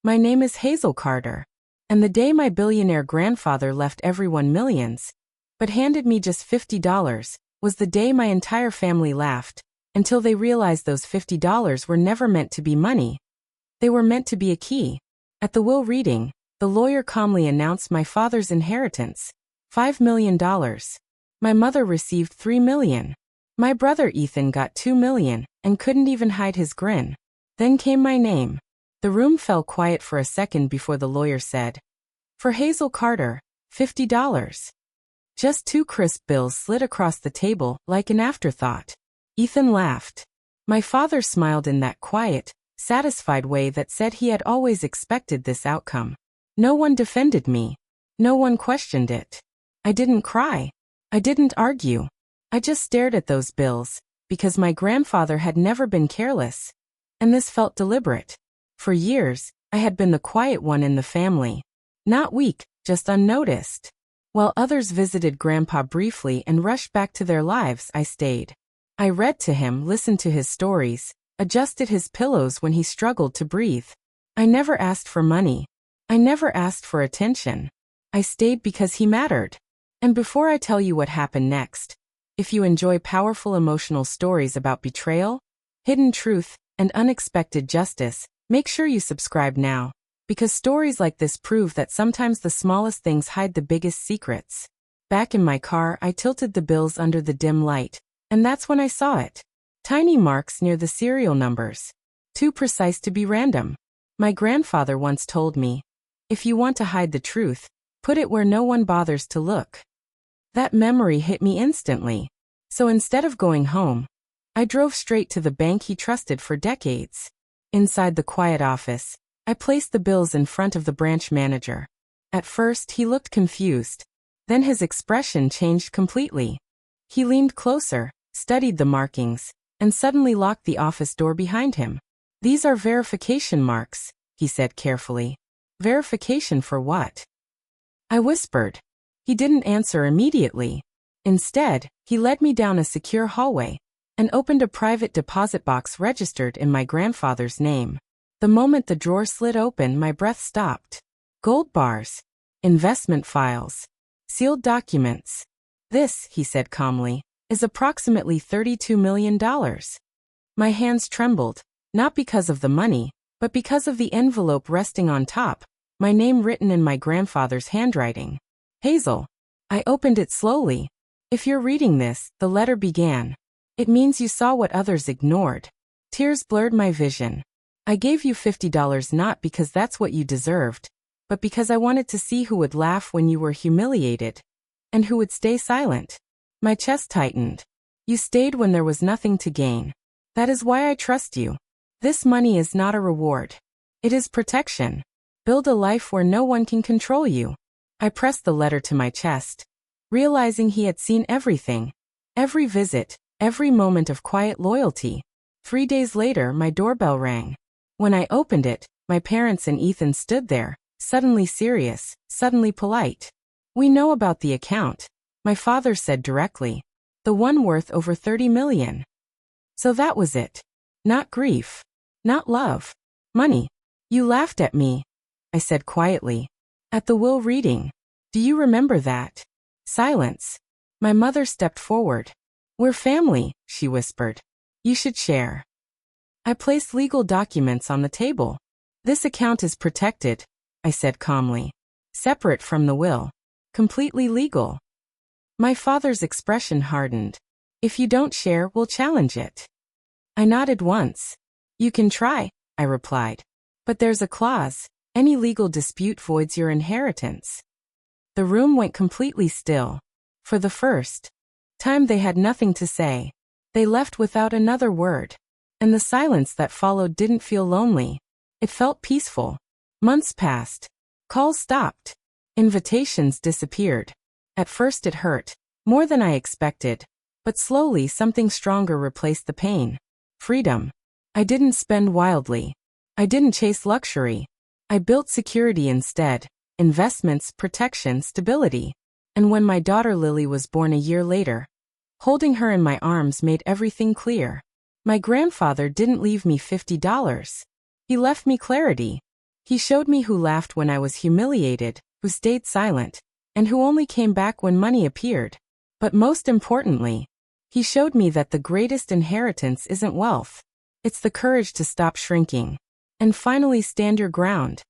My name is Hazel Carter. And the day my billionaire grandfather left everyone millions, but handed me just $50, was the day my entire family laughed, until they realized those $50 were never meant to be money. They were meant to be a key. At the will reading, the lawyer calmly announced my father's inheritance, $5 million. My mother received $3 million. My brother Ethan got $2 million, and couldn't even hide his grin. Then came my name. The room fell quiet for a second before the lawyer said, "For Hazel Carter, $50. Just two crisp bills slid across the table like an afterthought. Ethan laughed. My father smiled in that quiet, satisfied way that said he had always expected this outcome. No one defended me. No one questioned it. I didn't cry. I didn't argue. I just stared at those bills, because my grandfather had never been careless. And this felt deliberate. For years, I had been the quiet one in the family. Not weak, just unnoticed. While others visited Grandpa briefly and rushed back to their lives, I stayed. I read to him, listened to his stories, adjusted his pillows when he struggled to breathe. I never asked for money. I never asked for attention. I stayed because he mattered. And before I tell you what happened next, if you enjoy powerful emotional stories about betrayal, hidden truth, and unexpected justice, make sure you subscribe now, because stories like this prove that sometimes the smallest things hide the biggest secrets. Back in my car, I tilted the bills under the dim light, and that's when I saw it. Tiny marks near the serial numbers. Too precise to be random. My grandfather once told me, "If you want to hide the truth, put it where no one bothers to look." That memory hit me instantly. So instead of going home, I drove straight to the bank he trusted for decades. Inside the quiet office, I placed the bills in front of the branch manager. At first, he looked confused. Then his expression changed completely. He leaned closer, studied the markings, and suddenly locked the office door behind him. "These are verification marks," he said carefully. "Verification for what?" I whispered. He didn't answer immediately. Instead, he led me down a secure hallway and opened a private deposit box registered in my grandfather's name. The moment the drawer slid open, my breath stopped. Gold bars. Investment files. Sealed documents. "This," he said calmly, "is approximately $32 million. My hands trembled, not because of the money, but because of the envelope resting on top, my name written in my grandfather's handwriting. Hazel. I opened it slowly. If you're reading this, the letter began. It means you saw what others ignored. Tears blurred my vision. I gave you $50 not because that's what you deserved, but because I wanted to see who would laugh when you were humiliated, and who would stay silent. My chest tightened. You stayed when there was nothing to gain. That is why I trust you. This money is not a reward. It is protection. Build a life where no one can control you." I pressed the letter to my chest, realizing he had seen everything. Every visit, every moment of quiet loyalty. 3 days later, my doorbell rang. When I opened it, my parents and Ethan stood there, suddenly serious, suddenly polite. "We know about the account," my father said directly. "The one worth over $30 million. So that was it. Not grief. Not love. Money. "You laughed at me," I said quietly. "At the will reading. Do you remember that?" Silence. My mother stepped forward. "We're family," she whispered. "You should share." I placed legal documents on the table. "This account is protected," I said calmly. "Separate from the will. Completely legal." My father's expression hardened. "If you don't share, we'll challenge it." I nodded once. "You can try," I replied. "But there's a clause. Any legal dispute voids your inheritance." The room went completely still. For the first time, they had nothing to say. They left without another word. And the silence that followed didn't feel lonely. It felt peaceful. Months passed. Calls stopped. Invitations disappeared. At first it hurt, more than I expected. But slowly something stronger replaced the pain. Freedom. I didn't spend wildly. I didn't chase luxury. I built security instead. Investments, protection, stability. And when my daughter Lily was born a year later, holding her in my arms made everything clear. My grandfather didn't leave me $50. He left me clarity. He showed me who laughed when I was humiliated, who stayed silent, and who only came back when money appeared. But most importantly, he showed me that the greatest inheritance isn't wealth. It's the courage to stop shrinking and finally stand your ground.